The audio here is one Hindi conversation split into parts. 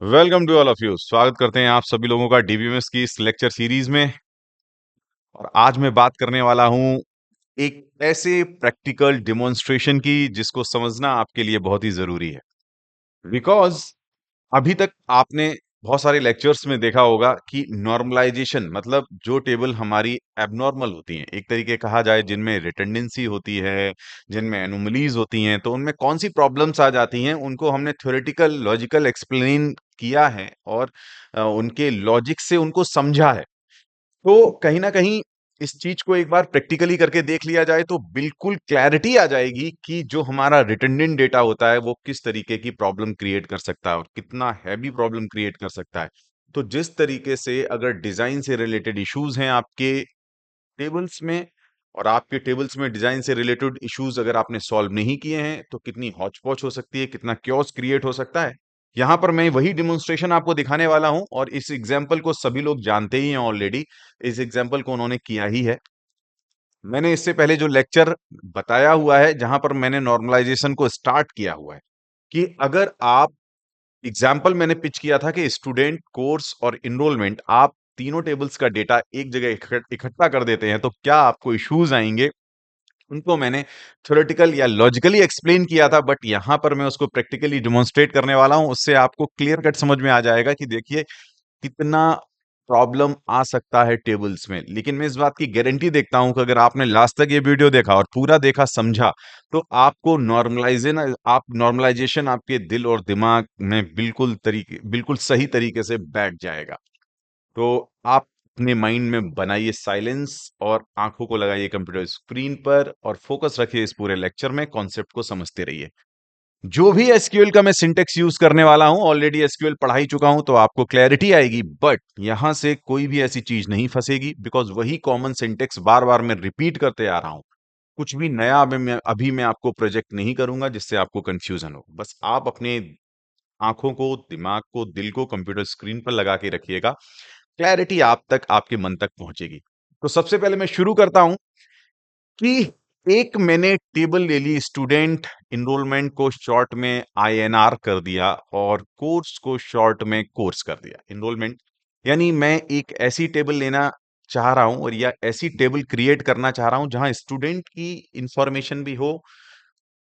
Welcome to all of you. स्वागत करते हैं आप सभी लोगों का डीबीएमएस की इस लेक्चर सीरीज में। और आज मैं बात करने वाला हूं एक ऐसे प्रैक्टिकल डेमोन्स्ट्रेशन की जिसको समझना आपके लिए बहुत ही जरूरी है। बिकॉज अभी तक आपने बहुत सारे लेक्चर्स में देखा होगा कि नॉर्मलाइजेशन मतलब जो टेबल हमारी एबनॉर्मल होती हैं, एक तरीके कहा जाए जिनमें रिटर्डेंसी होती है, जिनमें एनोमलीज होती हैं, तो उनमें कौन सी प्रॉब्लम्स आ जाती हैं, उनको हमने थ्योरेटिकल लॉजिकल एक्सप्लेन किया है और उनके लॉजिक से उनको समझा है। तो कहीं ना कहीं इस चीज को एक बार प्रैक्टिकली करके देख लिया जाए तो बिल्कुल क्लैरिटी आ जाएगी कि जो हमारा रिटर्डेंट डेटा होता है वो किस तरीके की प्रॉब्लम क्रिएट कर सकता है और कितना हैवी प्रॉब्लम क्रिएट कर सकता है। तो जिस तरीके से अगर डिजाइन से रिलेटेड इश्यूज हैं आपके टेबल्स में, और आपके टेबल्स में डिजाइन से रिलेटेड इश्यूज अगर आपने सॉल्व नहीं किए हैं, तो कितनी हौच पौच हो सकती है, कितना क्योस क्रिएट हो सकता है। यहां पर मैं वही डिमोन्स्ट्रेशन आपको दिखाने वाला हूं और इस एग्जाम्पल को सभी लोग जानते ही हैं ऑलरेडी। इस एग्जाम्पल को उन्होंने किया ही है। मैंने इससे पहले जो लेक्चर बताया हुआ है जहां पर मैंने नॉर्मलाइजेशन को स्टार्ट किया हुआ है कि अगर आप एग्जाम्पल मैंने पिच किया था कि स्टूडेंट कोर्स और इनरोलमेंट आप तीनों टेबल्स का डेटा एक जगह इकट्ठा कर देते हैं तो क्या आपको इश्यूज आएंगे। उनको मैंने थ्योरेटिकल या लॉजिकली एक्सप्लेन किया था, बट यहां पर मैं उसको प्रैक्टिकली डिमॉन्स्ट्रेट करने वाला हूं। उससे आपको क्लियर कट समझ में आ जाएगा कि देखिए कितना प्रॉब्लम आ सकता है टेबल्स में। लेकिन मैं इस बात की गारंटी देखता हूं कि अगर आपने लास्ट तक ये वीडियो देखा और पूरा देखा समझा, तो आपको नॉर्मलाइजेशन आपके दिल और दिमाग में बिल्कुल सही तरीके से बैठ जाएगा। तो आप अपने माइंड में बनाइए साइलेंस और आंखों को लगाइए कंप्यूटर स्क्रीन पर और फोकस रखिए इस पूरे लेक्चर में, कॉन्सेप्ट को समझते रहिए। जो भी एसक्यूएल का मैं सिंटेक्स यूज करने वाला हूं, ऑलरेडी एसक्यूएल पढ़ा ही चुका हूं, तो आपको क्लैरिटी आएगी, बट यहां से कोई भी ऐसी चीज नहीं फंसेगी बिकॉज वही कॉमन सिंटेक्स बार बार मैं रिपीट करते आ रहा हूं। कुछ भी नया अभी मैं आपको प्रोजेक्ट नहीं करूंगा जिससे आपको कंफ्यूजन हो। बस आप अपने आंखों को, दिमाग को, दिल को कंप्यूटर स्क्रीन पर लगा के रखिएगा। क्लैरिटी आप तक, आपके मन तक पहुंचेगी। तो सबसे पहले मैं शुरू करता हूं कि एक मैंने टेबल ले ली, स्टूडेंट इनरोलमेंट को शॉर्ट में आईएनआर कर दिया और कोर्स को शॉर्ट में कोर्स कर दिया। इनरोलमेंट यानी मैं एक ऐसी टेबल लेना चाह रहा हूं और या ऐसी टेबल क्रिएट करना चाह रहा हूं जहां स्टूडेंट की इंफॉर्मेशन भी हो,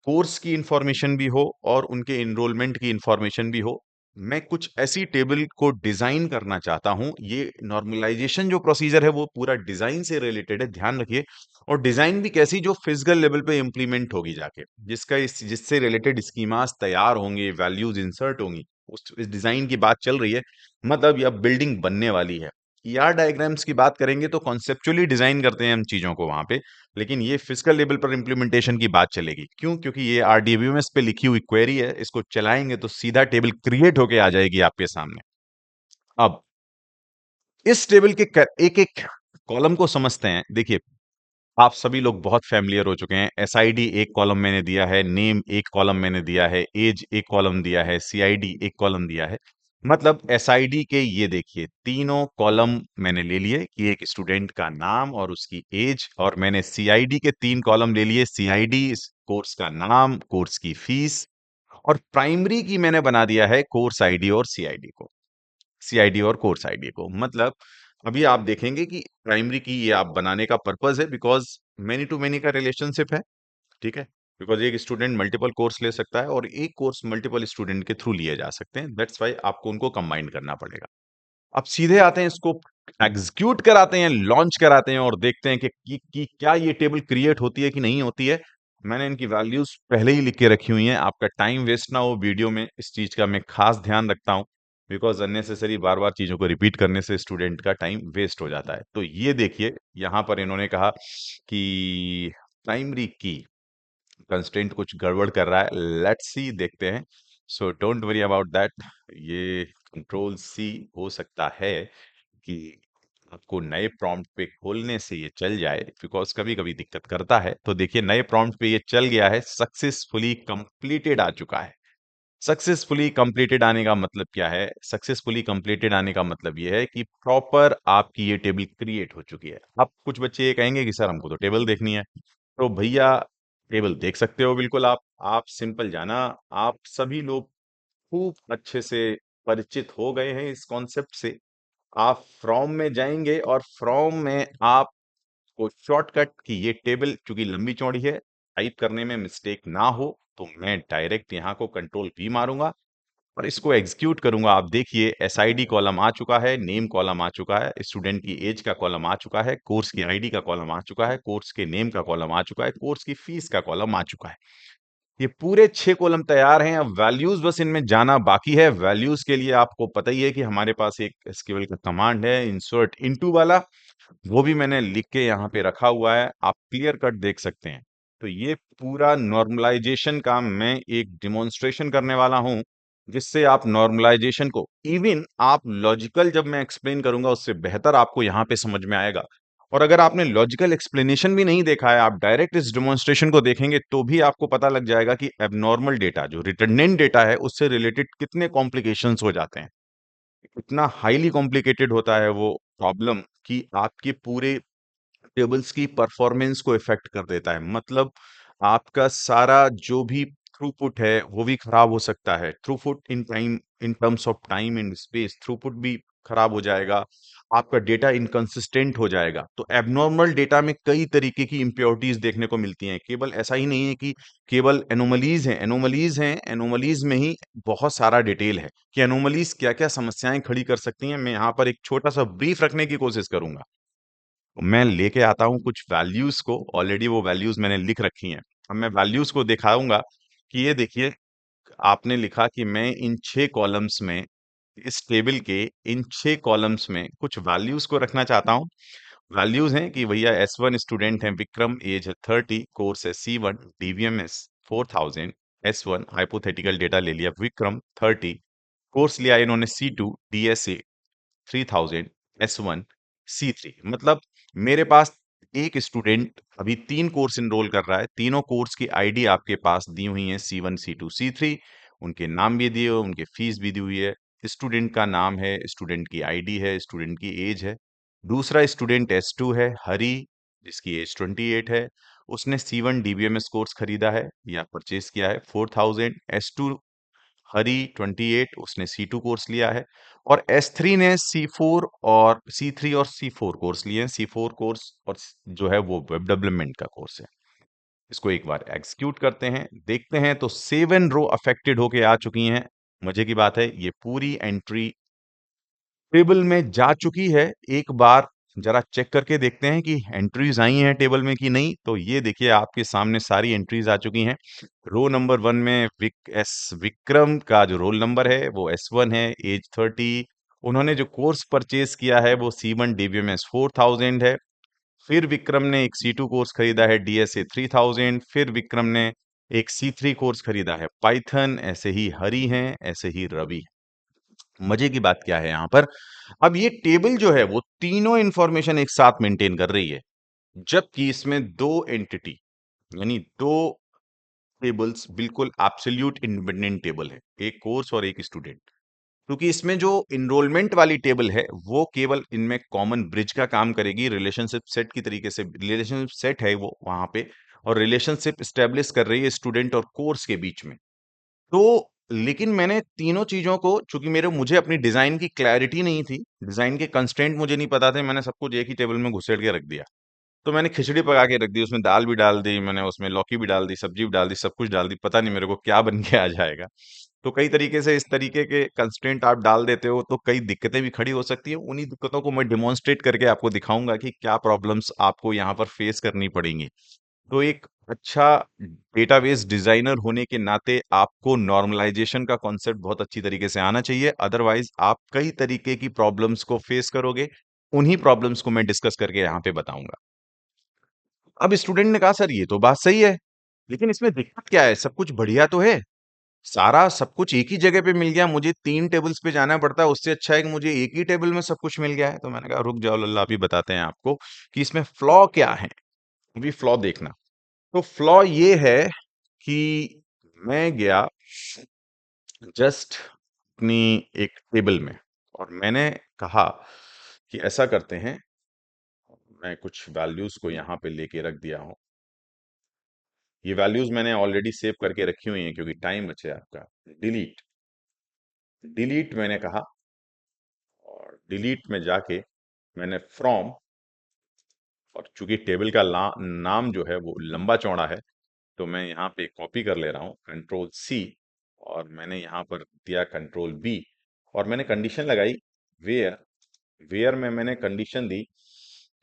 कोर्स की इंफॉर्मेशन भी हो और उनके एनरोलमेंट की इंफॉर्मेशन भी हो। मैं कुछ ऐसी टेबल को डिजाइन करना चाहता हूं। ये नॉर्मलाइजेशन जो प्रोसीजर है वो पूरा डिजाइन से रिलेटेड है, ध्यान रखिए। और डिजाइन भी कैसी, जो फिजिकल लेवल पे इंप्लीमेंट होगी जाके, जिससे रिलेटेड स्कीमास तैयार होंगे, वैल्यूज इंसर्ट होंगी, उस इस डिजाइन की बात चल रही है। मतलब यह बिल्डिंग बनने वाली है। ईआर डायग्राम्स की बात करेंगे तो कॉन्सेप्चुअली डिजाइन करते हैं हम चीजों को वहां पे, लेकिन ये फिजिकल लेवल पर इंप्लीमेंटेशन की बात चलेगी। क्यों? क्योंकि ये आरडीबीएमएस पे लिखी हुई क्वेरी है, इसको चलाएंगे तो सीधा टेबल क्रिएट होके आ जाएगी आपके सामने। अब इस टेबल के एक एक कॉलम को समझते हैं। देखिए, आप सभी लोग बहुत फैमिलियर हो चुके हैं। एसआईडी एक कॉलम मैंने दिया है, नेम एक कॉलम मैंने दिया है, एज एक कॉलम दिया है, सीआईडी एक कॉलम दिया है। मतलब एसआईडी के ये देखिए तीनों कॉलम मैंने ले लिए कि एक स्टूडेंट का नाम और उसकी एज, और मैंने सीआईडी के 3 कॉलम ले लिए, सीआईडी कोर्स का नाम, कोर्स की फीस, और प्राइमरी की मैंने बना दिया है कोर्स आईडी और सीआईडी को, सीआईडी और कोर्स आईडी को। मतलब अभी आप देखेंगे कि प्राइमरी की ये आप बनाने का पर्पस है बिकॉज मेनी टू मेनी का रिलेशनशिप है, ठीक है। बिकॉज एक स्टूडेंट मल्टीपल कोर्स ले सकता है और एक कोर्स मल्टीपल स्टूडेंट के थ्रू लिए जा सकते हैं, दैट्स वाई आपको उनको कंबाइन करना पड़ेगा। अब सीधे आते हैं, इसको एग्जीक्यूट कराते हैं, लॉन्च कराते हैं और देखते हैं कि क्या ये टेबल क्रिएट होती है कि नहीं होती है। मैंने इनकी वैल्यूज पहले ही लिख के रखी हुई हैं, आपका टाइम वेस्ट ना हो वीडियो में, इस चीज का मैं खास ध्यान रखता हूं। बिकॉज अननेसेसरी बार बार चीजों को रिपीट करने से स्टूडेंट का टाइम वेस्ट हो जाता है। तो ये देखिए, यहां पर इन्होंने कहा कि प्राइमरी की कंस्ट्रेंट कुछ गड़बड़ कर रहा है। लेट्स सी, देखते हैं। So don't worry about that. ये कंट्रोल सी हो सकता है कि आपको नए प्रॉम्प्ट पे खोलने से ये चल जाए, बिकॉज कभी कभी दिक्कत करता है। तो देखिए, नए प्रॉम्प्ट पे ये चल गया है, सक्सेसफुली कंप्लीटेड आ चुका है। सक्सेसफुली कंप्लीटेड आने का मतलब क्या है? सक्सेसफुली कंप्लीटेड आने का मतलब ये है कि प्रॉपर आपकी ये टेबल क्रिएट हो चुकी है। अब कुछ बच्चे ये कहेंगे कि सर हमको तो टेबल देखनी है। तो भैया, टेबल देख सकते हो बिल्कुल आप सिंपल जाना। आप सभी लोग खूब अच्छे से परिचित हो गए हैं इस कॉन्सेप्ट से, आप फ्रॉम में जाएंगे और फ्रॉम में आपको शॉर्टकट कि ये टेबल चूंकि लंबी चौड़ी है, टाइप करने में मिस्टेक ना हो, तो मैं डायरेक्ट यहाँ को कंट्रोल वी मारूंगा और इसको एग्जीक्यूट करूंगा। आप देखिए एसआईडी कॉलम आ चुका है, नेम कॉलम आ चुका है, स्टूडेंट की एज का कॉलम आ चुका है, कोर्स की आईडी का कॉलम आ चुका है, कोर्स के नेम का कॉलम आ चुका है, कोर्स की फीस का कॉलम आ चुका है। ये पूरे 6 कॉलम तैयार हैं। अब वैल्यूज बस इनमें जाना बाकी है। वैल्यूज के लिए आपको पता ही है कि हमारे पास एक एसक्यूएल का कमांड है, इंसर्ट इनटू वाला, वो भी मैंने लिख के यहाँ पे रखा हुआ है, आप क्लियर कट देख सकते हैं। तो ये पूरा नॉर्मलाइजेशन का मैं एक डिमॉन्स्ट्रेशन करने वाला हूं, जिससे आप नॉर्मलाइजेशन को इवन आप लॉजिकल जब मैं एक्सप्लेन करूंगा उससे बेहतर आपको यहाँ पे समझ में आएगा। और अगर आपने लॉजिकल एक्सप्लेनेशन भी नहीं देखा है, आप डायरेक्ट इस डेमोन्स्ट्रेशन को देखेंगे तो भी आपको पता लग जाएगा कि एबनॉर्मल डेटा जो रिटर्डेंट डेटा है उससे रिलेटेड कितने कॉम्प्लिकेशंस हो जाते हैं, इतना हाईली कॉम्प्लिकेटेड होता है वो प्रॉब्लम कि आपके पूरे टेबल्स की परफॉर्मेंस को इफेक्ट कर देता है। मतलब आपका सारा जो भी थ्रूपुट है वो भी खराब हो सकता है। Throughput in time, in terms of time and space, throughput भी खराब हो जाएगा। आपका डेटा इनकंसिस्टेंट हो जाएगा। तो एबनॉर्मल डेटा में कई तरीके की इम्प्योरिटीज देखने को मिलती हैं। केवल ऐसा ही नहीं है कि केवल एनोमलीज हैं, एनोमलीज हैं, एनोमलीज में ही बहुत सारा डिटेल है कि एनोमलीज क्या क्या समस्याएं खड़ी कर सकती हैं। मैं यहाँ पर एक छोटा सा ब्रीफ रखने की कोशिश करूंगा। मैं लेके आता हूँ कुछ वैल्यूज को, ऑलरेडी वो वैल्यूज मैंने लिख रखी हैं। अब मैं वैल्यूज को दिखाऊंगा कि ये देखिए, आपने लिखा कि मैं इन 6 कॉलम्स में, इस टेबल के इन 6 कॉलम्स में कुछ वैल्यूज को रखना चाहता हूँ। वैल्यूज हैं कि भैया S1 स्टूडेंट है विक्रम, एज है 30, कोर्स है C1, DBMS 4000, S1 hypothetical data ले लिया, विक्रम 30, कोर्स लिया इन्होंने C2, DSA 3000, S1, C3। मतलब मेरे पास एक स्टूडेंट अभी 3 कोर्स एनरोल कर रहा है, तीनों कोर्स की आईडी आपके पास दी हुई है, C1, C2, C3, उनके नाम भी दिए हुए, उनके फीस भी दी हुई है। स्टूडेंट का नाम है, स्टूडेंट की आईडी है, स्टूडेंट की एज है। दूसरा स्टूडेंट S2 है, हरी, जिसकी एज 28 है। उसने C1 DBMS कोर्स खरीदा है या परचेज किया है 4000। S2 हरी 28, उसने C2 कोर्स लिया है। और S3 ने C4 और C3 और C4 कोर्स लिए हैं। C4 कोर्स और जो है वो वेब डेवलपमेंट का कोर्स है। इसको एक बार एग्जीक्यूट करते हैं, देखते हैं तो 7 रो अफेक्टेड होके आ चुकी हैं। मजे की बात है, ये पूरी एंट्री टेबल में जा चुकी है। एक बार जरा चेक करके देखते हैं कि एंट्रीज आई हैं टेबल में कि नहीं। तो ये देखिए आपके सामने सारी एंट्रीज आ चुकी हैं। रो नंबर 1 में विक्रम का जो रोल नंबर है वो S1 है, एज 30। उन्होंने जो कोर्स परचेज किया है वो C1 DBMS 4000 है। फिर विक्रम ने एक C2 कोर्स खरीदा है, DSA 3000। फिर विक्रम ने एक C3 कोर्स खरीदा है, पाइथन। ऐसे ही हरी हैं, ऐसे ही रवि। मजे की बात क्या है यहाँ पर, अब ये टेबल जो है वो तीनों इंफॉर्मेशन एक साथ मेंटेन कर रही है, जबकि इसमें दो एंटिटी यानी दो टेबल्स बिल्कुल एब्सोल्यूट इंडिपेंडेंट टेबल है, एक कोर्स और एक स्टूडेंट। क्योंकि इसमें जो इनरोलमेंट वाली टेबल है वो केवल इनमें कॉमन ब्रिज का काम करेगी, रिलेशनशिप सेट की तरीके से। रिलेशनशिप सेट है वो वहां पे, और रिलेशनशिप स्टेब्लिश कर रही है स्टूडेंट और कोर्स के बीच में। तो लेकिन मैंने तीनों चीज़ों को, चूँकि मेरे मुझे अपनी डिज़ाइन की क्लैरिटी नहीं थी, डिज़ाइन के कंस्ट्रेंट मुझे नहीं पता थे, मैंने सब कुछ एक ही टेबल में घुसेड़ के रख दिया। तो मैंने खिचड़ी पका के रख दी, उसमें दाल भी डाल दी, मैंने उसमें लौकी भी डाल दी, सब्ज़ी भी डाल दी, सब कुछ डाल दी, पता नहीं मेरे को क्या बन के आ जाएगा। तो कई तरीके से इस तरीके के कंस्ट्रेंट आप डाल देते हो, तो कई दिक्कतें भी खड़ी हो सकती हैं। उन्हीं दिक्कतों को मैं डेमोंस्ट्रेट करके आपको दिखाऊँगा कि क्या प्रॉब्लम्स आपको यहाँ पर फेस करनी पड़ेंगी। तो एक अच्छा डेटाबेस डिजाइनर होने के नाते आपको नॉर्मलाइजेशन का कॉन्सेप्ट बहुत अच्छी तरीके से आना चाहिए, अदरवाइज आप कई तरीके की प्रॉब्लम्स को फेस करोगे। उन्हीं प्रॉब्लम्स को मैं डिस्कस करके यहाँ पे बताऊंगा। अब स्टूडेंट ने कहा सर ये तो बात सही है, लेकिन इसमें दिक्कत क्या है, सब कुछ बढ़िया तो है, सारा सब कुछ एक ही जगह पे मिल गया, मुझे 3 टेबल्स पे जाना पड़ता है, उससे अच्छा है कि मुझे एक ही टेबल में सब कुछ मिल गया है। तो मैंने कहा रुक जाओ लल्ला, अभी बताते हैं आपको कि इसमें फ्लॉ क्या है। अभी फ्लॉ देखना। तो फ्लॉ ये है कि मैं गया जस्ट अपनी एक टेबल में और मैंने कहा कि ऐसा करते हैं, मैं कुछ वैल्यूज को यहाँ पे लेके रख दिया हूँ। ये वैल्यूज मैंने ऑलरेडी सेव करके रखी हुई हैं क्योंकि टाइम बचे आपका। डिलीट, डिलीट मैंने कहा, और डिलीट में जाके मैंने फ्रॉम, और चूंकि टेबल का नाम जो है वो लंबा चौड़ा है, तो मैं यहाँ पे कॉपी कर ले रहा हूँ, कंट्रोल सी, और मैंने यहाँ पर दिया कंट्रोल बी, और मैंने कंडीशन लगाई वेयर। वेयर में मैंने कंडीशन दी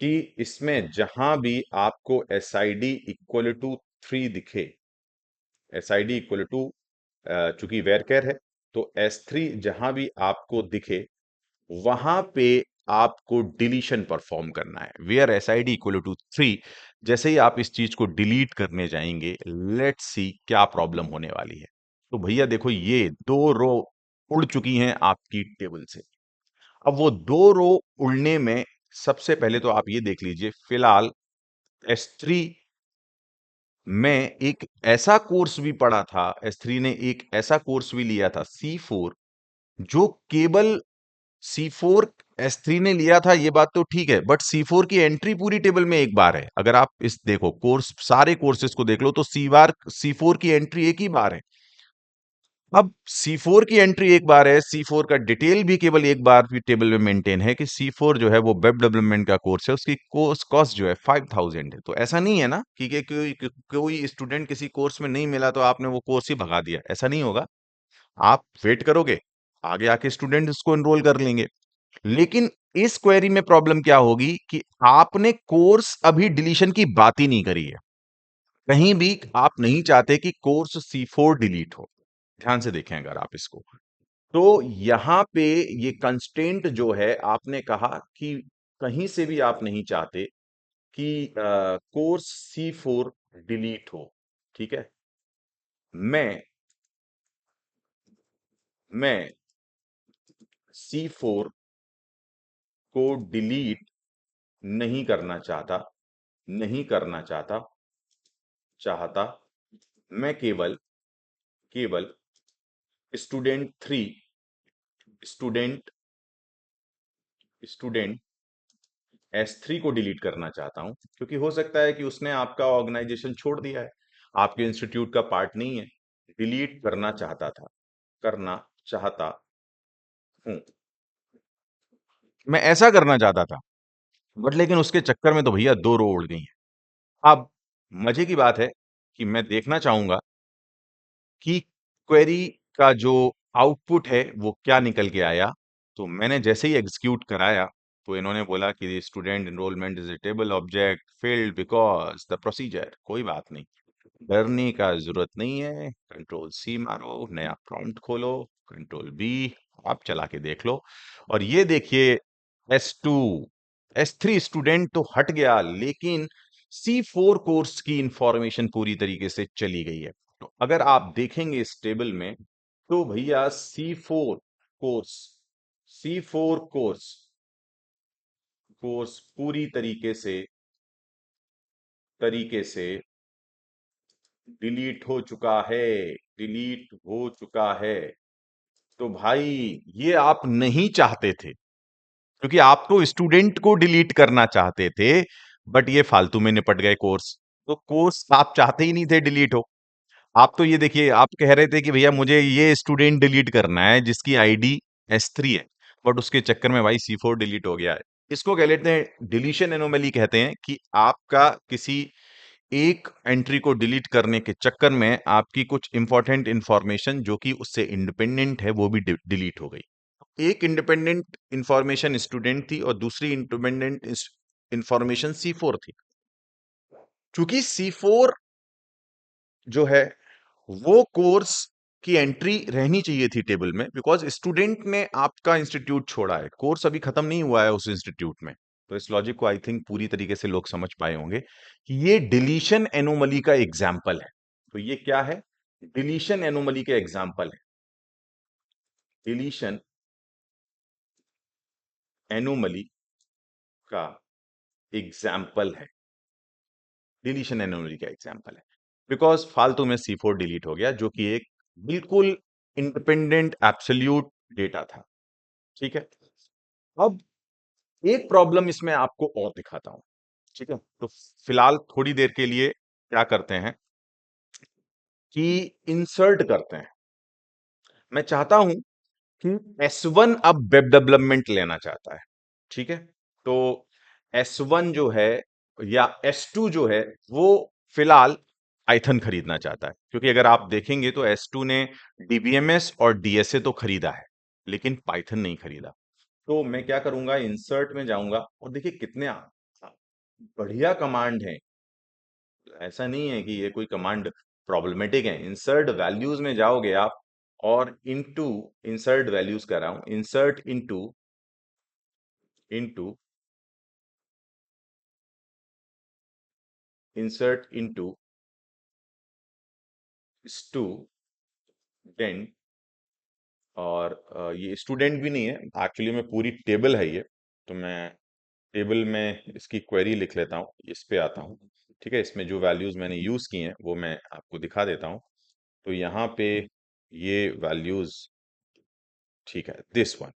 कि इसमें जहां भी आपको S I D equal to 3 दिखे, S I D equal to, चूंकि वेयर केयर है, तो S3 जहां भी आपको दिखे वहां पे आपको डिलीशन परफॉर्म करना है। Where S I D equal to 3, जैसे ही आप इस चीज को डिलीट करने जाएंगे, लेट्स सी क्या प्रॉब्लम होने वाली है। तो भैया देखो, ये 2 रो उड़ चुकी हैं आपकी टेबल से। अब वो 2 रो उड़ने में सबसे पहले तो आप ये देख लीजिए, फिलहाल S3 में एक ऐसा कोर्स भी पढ़ा था, S3 ने एक ऐसा कोर्स भी लिया था C4, जो केवल C4 S3 ने लिया था, ये बात तो ठीक है, बट C4 की एंट्री पूरी टेबल में एक बार है। अगर आप इस देखो कोर्स, सारे कोर्सेज को देख लो, तो C4 की एंट्री एक ही बार है। अब C4 की एंट्री एक बार है, C4 का डिटेल भी केवल एक बार भी टेबल में मेंटेन है कि C4 जो है वो वेब डेवलपमेंट का कोर्स है, उसकी कोर्स कॉस्ट जो है 5000 है। तो ऐसा नहीं है ना कि कोई स्टूडेंट किसी कोर्स में नहीं मिला तो आपने वो कोर्स ही भगा दिया, ऐसा नहीं होगा। आप वेट करोगे, आगे आके स्टूडेंट इसको एनरोल कर लेंगे। लेकिन इस क्वेरी में प्रॉब्लम क्या होगी कि आपने कोर्स अभी डिलीशन की बात ही नहीं करी है। कहीं भी आप नहीं चाहते कि कोर्स C4 डिलीट हो। ध्यान से देखें अगर आप इसको, तो यहां पे ये कंस्ट्रेंट जो है, आपने कहा कि कहीं से भी आप नहीं चाहते कि कोर्स C4 डिलीट हो। ठीक है, मैं मैं C4 को डिलीट नहीं करना चाहता, नहीं करना चाहता चाहता मैं केवल केवल स्टूडेंट 3, स्टूडेंट स्टूडेंट S3 को डिलीट करना चाहता हूं, क्योंकि हो सकता है कि उसने आपका ऑर्गेनाइजेशन छोड़ दिया है, आपके इंस्टीट्यूट का पार्ट नहीं है। डिलीट करना चाहता था, करना चाहता हूं, मैं ऐसा करना चाहता था, बट लेकिन उसके चक्कर में तो भैया 2 रो उड़ गई हैं। अब मजे की बात है कि मैं देखना चाहूंगा कि क्वेरी का जो आउटपुट है वो क्या निकल के आया। तो मैंने जैसे ही एग्जीक्यूट कराया, तो इन्होंने बोला कि student enrolment is a table object failed because the procedure. कोई बात नहीं, डरने का जरूरत नहीं है, कंट्रोल सी मारो, नया प्रॉम्प्ट खोलो, कंट्रोल बी, आप चला के देख लो, और ये देखिए S2 S3 स्टूडेंट तो हट गया, लेकिन C4 कोर्स की इंफॉर्मेशन पूरी तरीके से चली गई है। तो अगर आप देखेंगे इस टेबल में, तो भैया C4 कोर्स कोर्स पूरी तरीके से डिलीट हो चुका है, डिलीट हो चुका है। तो भाई, ये आप नहीं चाहते थे, क्योंकि आप तो स्टूडेंट को डिलीट करना चाहते थे, बट ये फालतू में निपट गए कोर्स। तो कोर्स आप चाहते ही नहीं थे डिलीट हो। आप तो ये देखिए, आप कह रहे थे कि भैया मुझे ये स्टूडेंट डिलीट करना है जिसकी आईडी S3 है, बट उसके चक्कर में भाई C4 डिलीट हो गया है। इसको कह लेते हैं डिलीशन एनोमली, कहते हैं कि आपका किसी एक एंट्री को डिलीट करने के चक्कर में आपकी कुछ इंपॉर्टेंट इंफॉर्मेशन जो कि उससे इंडिपेंडेंट है वो भी डिलीट हो गई। एक इंडिपेंडेंट इंफॉर्मेशन स्टूडेंट थी और दूसरी इंडिपेंडेंट इंफॉर्मेशन C4 थी। चूंकि C4 जो है वो कोर्स की एंट्री रहनी चाहिए थी टेबल में, बिकॉज स्टूडेंट ने आपका इंस्टीट्यूट छोड़ा है, कोर्स अभी खत्म नहीं हुआ है उस इंस्टीट्यूट में। तो इस लॉजिक को आई थिंक पूरी तरीके से लोग समझ पाए होंगे कि ये डिलीशन एनोमली का एग्जाम्पल है। तो ये क्या है? डिलीशन एनोमली के एग्जाम्पल है, डिलीशन एनोमली का एग्जाम्पल है, डिलीशन एनोमली का एग्जाम्पल है, बिकॉज फालतू में C4 डिलीट हो गया, जो कि एक बिल्कुल इंडिपेंडेंट एब्सोल्यूट डेटा था। ठीक है, अब एक प्रॉब्लम इसमें आपको और दिखाता हूं। ठीक है, तो फिलहाल थोड़ी देर के लिए क्या करते हैं कि इंसर्ट करते हैं। मैं चाहता हूं कि S1 अब वेब डेवलपमेंट लेना चाहता है, ठीक है? तो S1 जो है या S2 जो है वो फिलहाल पाइथन खरीदना चाहता है, क्योंकि अगर आप देखेंगे तो S2 ने डीबीएमएस और डीएसए तो खरीदा है, लेकिन पाइथन नहीं खरीदा। तो मैं क्या करूंगा, इंसर्ट में जाऊंगा और देखिए कितने बढ़िया कमांड है। ऐसा नहीं है कि ये कोई कमांड प्रॉब्लमेटिक है। इंसर्ट वैल्यूज में जाओगे आप और इनटू, इंसर्ट वैल्यूज कर रहा हूं, insert into, into, insert into student, और ये स्टूडेंट भी नहीं है एक्चुअली में, पूरी टेबल है ये। तो मैं टेबल में इसकी क्वेरी लिख लेता हूँ, इस पे आता हूँ, ठीक है? इसमें जो वैल्यूज मैंने यूज की हैं वो मैं आपको दिखा देता हूँ। तो यहाँ पे ये वैल्यूज, ठीक है, दिस वन।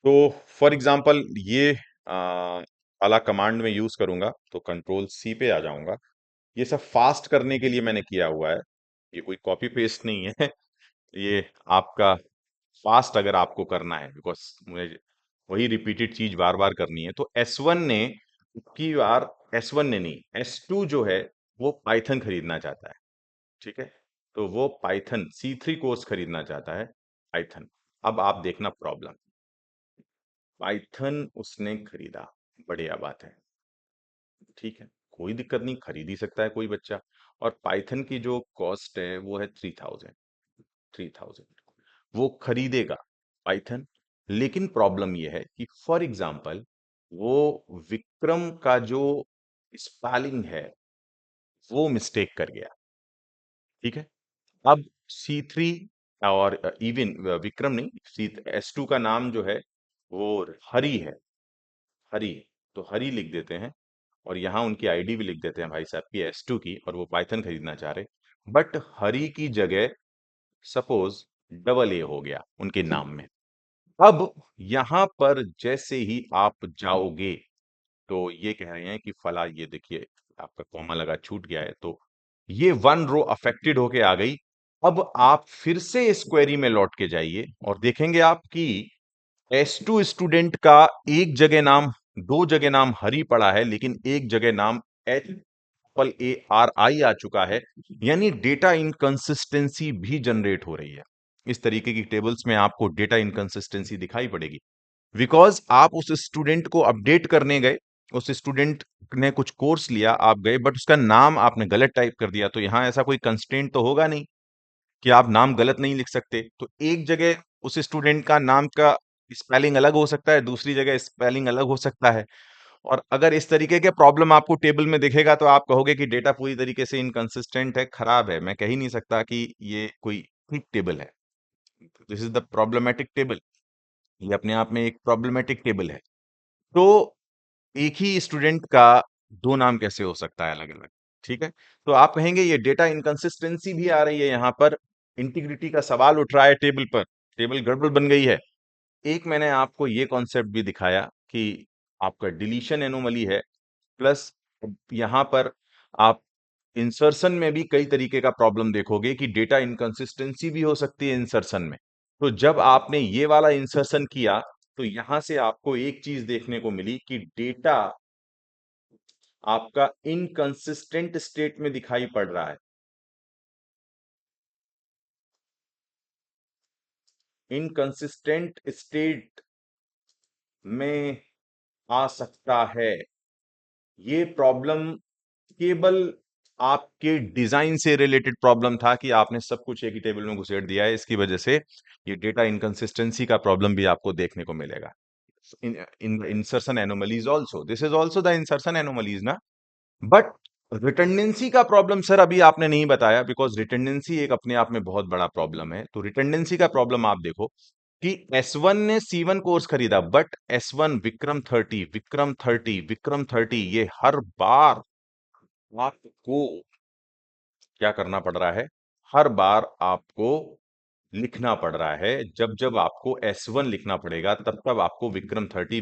तो फॉर एग्जांपल ये वाला कमांड में यूज करूंगा, तो कंट्रोल सी पे आ जाऊंगा। ये सब फास्ट करने के लिए मैंने किया हुआ है, ये कोई कॉपी पेस्ट नहीं है। ये आपका फास्ट अगर आपको करना है, बिकॉज मुझे वही रिपीटेड चीज बार बार करनी है। तो S1 ने की बार, S1 ने नहीं, S2 जो है वो पाइथन खरीदना चाहता है, ठीक है? तो वो पाइथन C3 कोर्स खरीदना चाहता है, पाइथन। अब आप देखना प्रॉब्लम, पाइथन उसने खरीदा, बढ़िया बात है, ठीक है, कोई दिक्कत नहीं, खरीद ही सकता है कोई बच्चा। और पाइथन की जो कॉस्ट है वो है 3000, 3000 वो खरीदेगा पाइथन। लेकिन प्रॉब्लम ये है कि फॉर एग्जाम्पल वो विक्रम का जो स्पेलिंग है वो मिस्टेक कर गया, ठीक है? अब C3 और इवन विक्रम नहीं, सी S2 का नाम जो है वो हरी है, हरी। तो हरी लिख देते हैं और यहाँ उनकी आईडी भी लिख देते हैं भाई साहब की S2 की, और वो पाइथन खरीदना चाह रहे। बट हरी की जगह सपोज डबल ए हो गया उनके नाम में। अब यहां पर जैसे ही आप जाओगे तो ये कह रहे हैं कि फला, ये देखिए आपका कॉमा लगा छूट गया है, तो ये वन रो अफेक्टेड होके आ गई। अब आप फिर से इस क्वेरी में लौट के जाइए और देखेंगे आप कि S2 स्टूडेंट का एक जगह नाम, दो जगह नाम हरी पड़ा है, लेकिन एक जगह नाम HARI आ चुका है। यानी डेटा इनकंसिस्टेंसी भी जनरेट हो रही है। इस तरीके की टेबल्स में आपको डेटा इनकंसिस्टेंसी दिखाई पड़ेगी, बिकॉज आप उस स्टूडेंट को अपडेट करने गए, उस स्टूडेंट ने कुछ कोर्स लिया, आप गए, बट उसका नाम आपने गलत टाइप कर दिया। तो यहां ऐसा कोई कंस्ट्रेंट तो होगा नहीं कि आप नाम गलत नहीं लिख सकते। तो एक जगह उस स्टूडेंट का नाम का स्पेलिंग अलग हो सकता है, दूसरी जगह स्पेलिंग अलग हो सकता है। और अगर इस तरीके के प्रॉब्लम आपको टेबल में दिखेगा तो आप कहोगे कि डेटा पूरी तरीके से इनकंसिस्टेंट है, खराब है। मैं कह ही नहीं सकता कि ये कोई ठीक टेबल है। This is the problematic table, ये अपने आप में एक प्रॉब्लमेटिक टेबल है। तो एक ही स्टूडेंट का दो नाम कैसे हो सकता है अलग अलग, ठीक है? तो आप कहेंगे ये डेटा इनकंसिस्टेंसी भी आ रही है, यहां पर इंटीग्रिटी का सवाल उठ रहा है टेबल पर, टेबल गड़बड़ बन गई है। एक मैंने आपको ये कॉन्सेप्ट भी दिखाया कि आपका डिलीशन एनोमली है, प्लस यहां पर आप इंसर्शन में भी कई तरीके का प्रॉब्लम देखोगे कि डेटा इनकंसिस्टेंसी भी हो सकती है इंसर्शन में। तो जब आपने ये वाला इंसर्शन किया तो यहां से आपको एक चीज देखने को मिली कि डेटा आपका इनकंसिस्टेंट स्टेट में दिखाई पड़ रहा है, इनकंसिस्टेंट स्टेट में आ सकता है। ये प्रॉब्लम केवल आपके डिजाइन से रिलेटेड प्रॉब्लम था कि आपने सब कुछ एक ही टेबल में घुसेड़ दिया है, इसकी वजह से ये डेटा इनकंसिस्टेंसी का प्रॉब्लम भी आपको देखने को मिलेगा। In insertion anomalies also, this is also the insertion anomalies ना। बट रिटर्डेंसी का प्रॉब्लम सर अभी आपने नहीं बताया, बिकॉज रिटर्डेंसी एक अपने आप में बहुत बड़ा प्रॉब्लम है। तो रिटर्डेंसी का प्रॉब्लम आप देखो कि S1 ने C1 कोर्स खरीदा, बट S1 विक्रम 30 ये हर बार आपको क्या करना पड़ रहा है, हर बार आपको लिखना पड़ रहा है। जब जब आपको S1 लिखना पड़ेगा तब तब आपको विक्रम 30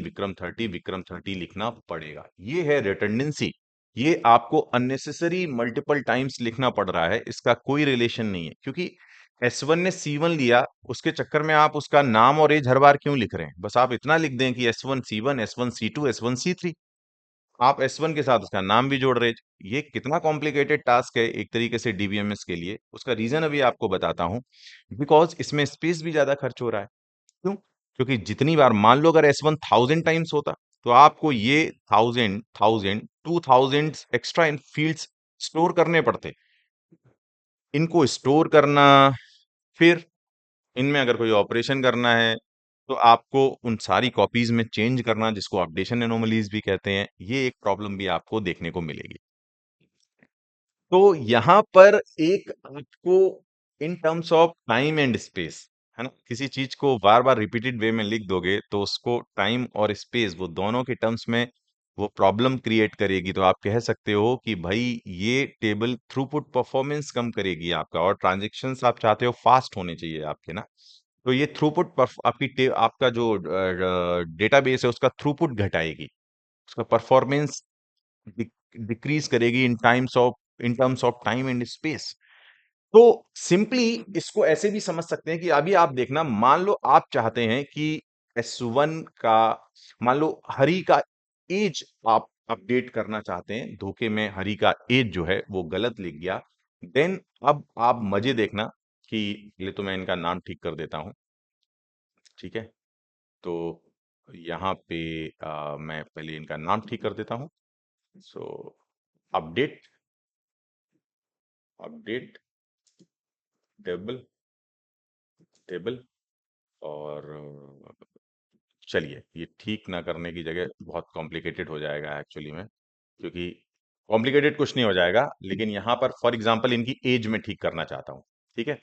लिखना पड़ेगा। ये है रिटर्डेंसी। ये आपको अननेसेसरी मल्टीपल टाइम्स लिखना पड़ रहा है, इसका कोई रिलेशन नहीं है। क्योंकि S1 ने C1 लिया, उसके चक्कर में आप उसका नाम और एज हर बार क्यों लिख रहे हैं? बस आप इतना लिख दें कि S1 C1, S1 C2, S1 C3। आप S1 के साथ उसका नाम भी जोड़ रहे हैं। ये कितना कॉम्प्लिकेटेड टास्क है एक तरीके से डीबीएमएस के लिए। उसका रीज़न अभी आपको बताता हूँ। बिकॉज़ इसमें स्पेस भी ज़्यादा खर्च हो रहा है। क्यों? क्योंकि जितनी बार मान लो अगर S1 1000 टाइम्स होता, तो आपको ये 1000, 1000, 2000 एक्स्ट्रा इन फील्ड्स स्टोर करने पड़ते। इनको स्टोर करना, फिर इनमें अगर कोई ऑपरेशन करना है, तो आपको उन सारी कॉपीज़ में चेंज करना, जिसको अपडेशन एनोमलीज़ भी कहते हैं, ये एक प्रॉब्लम भी आपको देखने को मिलेगी। तो यहाँ पर एक आपको in terms of time and space, है ना? किसी चीज़ को बार-बार रिपीटेड वे में लिख दोगे, तो उसको टाइम और स्पेस वो दोनों के टर्म्स में वो प्रॉब्लम क्रिएट करेगी। तो आप कह सकते हो कि भई ये टेबल थ्रूपुट परफॉर्मेंस कम करेगी आपका, और ट्रांज़ैक्शंस आप चाहते हो फास्ट होने चाहिए आपके ना। तो ये थ्रूपुट परफ आपकी टे आपका जो डेटाबेस है उसका थ्रूपुट घटाएगी। उसका परफॉर्मेंस डिक्रीज करेगी in terms of time and space. तो सिंपली इसको ऐसे भी समझ सकते हैं कि अभी आप देखना, मान लो आप चाहते हैं कि S1 का, मान लो हरि का एज आप अपडेट करना चाहते हैं, धोखे में हरि का एज जो है वो गलत लिख गया। देन अब आप मजे देखना कि पहले तो मैं इनका नाम ठीक कर देता हूं, ठीक है? तो यहाँ पे मैं पहले इनका नाम ठीक कर देता हूँ। सो अपडेट, अपडेट टेबल, टेबल, और चलिए ये ठीक ना करने की जगह बहुत कॉम्प्लिकेटेड हो जाएगा एक्चुअली में, क्योंकि कॉम्प्लिकेटेड कुछ नहीं हो जाएगा, लेकिन यहाँ पर फॉर एग्जांपल इनकी एज में ठीक करना चाहता हूँ, ठीक है?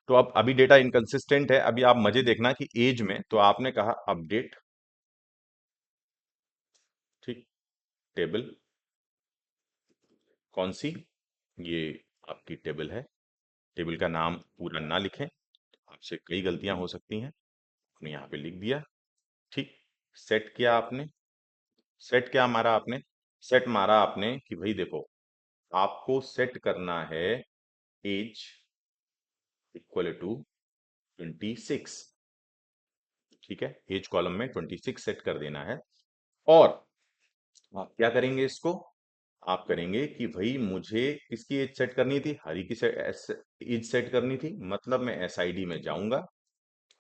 तो अब अभी डेटा इनकंसिस्टेंट है। अभी आप मजे देखना कि एज में तो आपने कहा अपडेट, ठीक, टेबल, कौन सी? ये आपकी टेबल है। टेबल का नाम पूरा ना लिखें, आपसे कई गलतियां हो सकती हैं। आपने यहाँ पे लिख दिया, ठीक। सेट किया आपने, सेट क्या मारा आपने? सेट मारा आपने कि भाई देखो, आपको सेट करना है एज इक्वल टू 26, ठीक है? एज कॉलम में 26 सेट कर देना है। और आप क्या करेंगे इसको? आप करेंगे कि भाई मुझे किसकी एज सेट करनी थी? हरी की एज सेट करनी थी। मतलब मैं एसआईडी में जाऊंगा,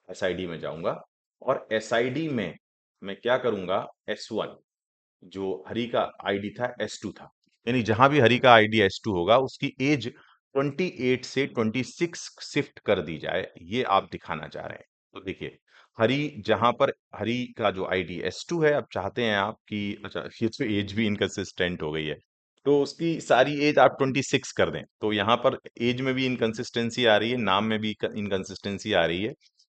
एसआईडी में जाऊंगा, और एसआईडी में मैं क्या करूंगा? S1, जो हरि का आईडी था S2 था, यानी जहां भी हरि का आईडी S2 होगा उसकी एज 28 से 26 शिफ्ट कर दी जाए, ये आप दिखाना चाह रहे हैं। तो देखिए, हरि जहां पर हरि का जो आईडी S2 है, अब चाहते हैं आप कि अच्छा, ये तो एज भी इनकंसिस्टेंट हो गई है, तो उसकी सारी एज आप 26 कर दें। तो यहाँ पर एज में भी इनकंसिस्टेंसी आ रही है, नाम में भी इनकंसिस्टेंसी आ रही है।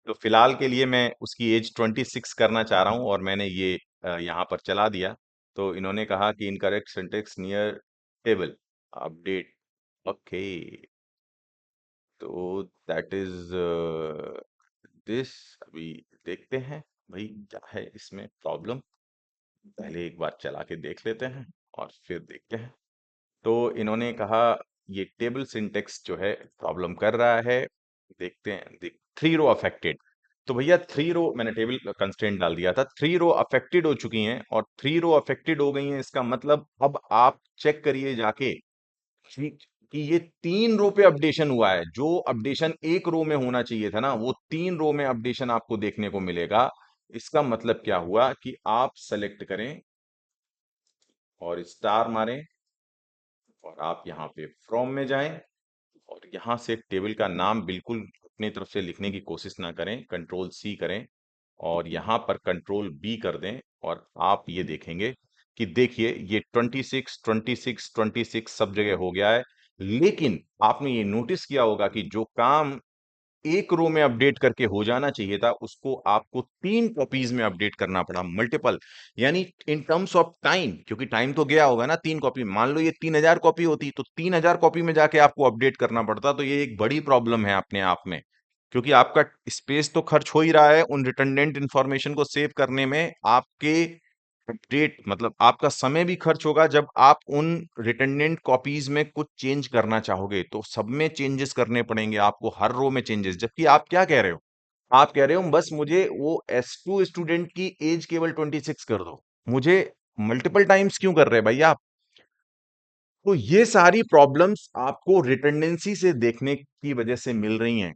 तो फिलहाल के लिए मैं उसकी एज 26 करना चाह रहा हूँ, और मैंने ये यहाँ पर चला दिया। तो इन्होंने कहा कि incorrect syntax near table update. Okay, तो दैट इज दिस। अभी देखते हैं भाई क्या है इसमें प्रॉब्लम। पहले एक बार चला के देख लेते हैं और फिर देखते हैं। तो इन्होंने कहा ये टेबल सिंटेक्स जो है प्रॉब्लम कर रहा है। देखते हैं, देख, 3 रो अफेक्टेड। तो भैया 3 रो मैंने टेबल कंस्ट्रेंट डाल दिया था, 3 रो अफेक्टेड हो चुकी हैं, और 3 रो अफेक्टेड हो गई हैं, इसका मतलब अब आप चेक करिए जाके कि कि ये 3 रो पे अपडेशन हुआ है। जो अपडेशन 1 रो में होना चाहिए था ना, वो 3 रो में अपडेशन आपको देखने को मिलेगा। इसका मतलब क्या हुआ कि आप सेलेक्ट करें और स्टार मारें, और आप यहाँ पे फ्रॉम में जाएं, और यहाँ से टेबल का नाम बिल्कुल अपनी तरफ से लिखने की कोशिश ना करें, कंट्रोल सी करें, और यहाँ पर कंट्रोल बी कर दें, और आप ये देखेंगे कि देखिए ये 26 26 26 सब जगह हो गया है। लेकिन आपने ये नोटिस किया होगा कि जो काम 1 रो में अपडेट करके हो जाना चाहिए था, उसको आपको 3 कॉपीज में अपडेट करना पड़ा, मल्टीपल। यानी इन टर्म्स ऑफ टाइम, क्योंकि टाइम तो गया होगा ना 3 कॉपी। मान लो ये 3000 कॉपी होती, तो 3000 कॉपी में जाके आपको अपडेट करना पड़ता। तो ये एक बड़ी प्रॉब्लम है अपने आप में, क्योंकि आपका स्पेस तो खर्च हो ही रहा है उन रिटर्डेंट इंफॉर्मेशन को सेव करने में। आपके अपडेट मतलब आपका समय भी खर्च होगा जब आप उन रिटर्डेंट कॉपीज में कुछ चेंज करना चाहोगे तो सब में चेंजेस करने पड़ेंगे आपको, हर रो में चेंजेस। जबकि आप क्या कह रहे हो, आप कह रहे हो बस मुझे वो S2 स्टूडेंट की एज केवल 26 कर दो, मुझे मल्टीपल टाइम्स क्यों कर रहे हैं भाई आप? तो ये सारी प्रॉब्लम्स आपको रिटर्डेंसी से देखने की वजह से मिल रही हैं।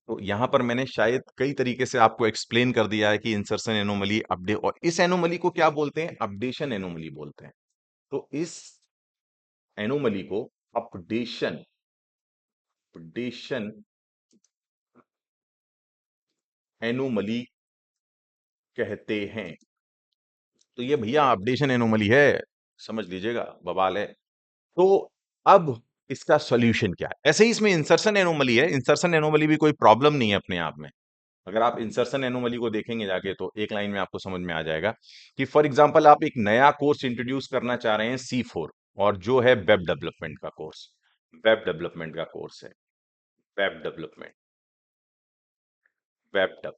तो यहाँ पर मैंने शायद कई तरीके से आपको एक्सप्लेन कर दिया है कि इंसर्शन एनोमली, अपडे और इस एनोमली को क्या बोलते हैं? अपडेशन एनोमली बोलते हैं। तो इस एनोमली को अपडेशन अपडेशन एनोमली कहते हैं। तो ये भैया अपडेशन एनोमली है, समझ लीजिएगा, बवाल है। तो अब इसका सॉल्यूशन क्या है? ऐसे ही इसमें इंसर्शन एनोमली है, इंसर्शन एनोमली भी कोई प्रॉब्लम नहीं है अपने आप में। अगर आप इंसर्शन एनोमली को देखेंगे जाके तो एक लाइन में आपको समझ में आ जाएगा कि फॉर एग्जांपल आप एक नया कोर्स इंट्रोड्यूस करना चाह रहे हैं C4, और जो है वेब डेवलपमेंट का कोर्स, वेब डेवलपमेंट का कोर्स है, वेब डेवलपमेंट, वेब डेव,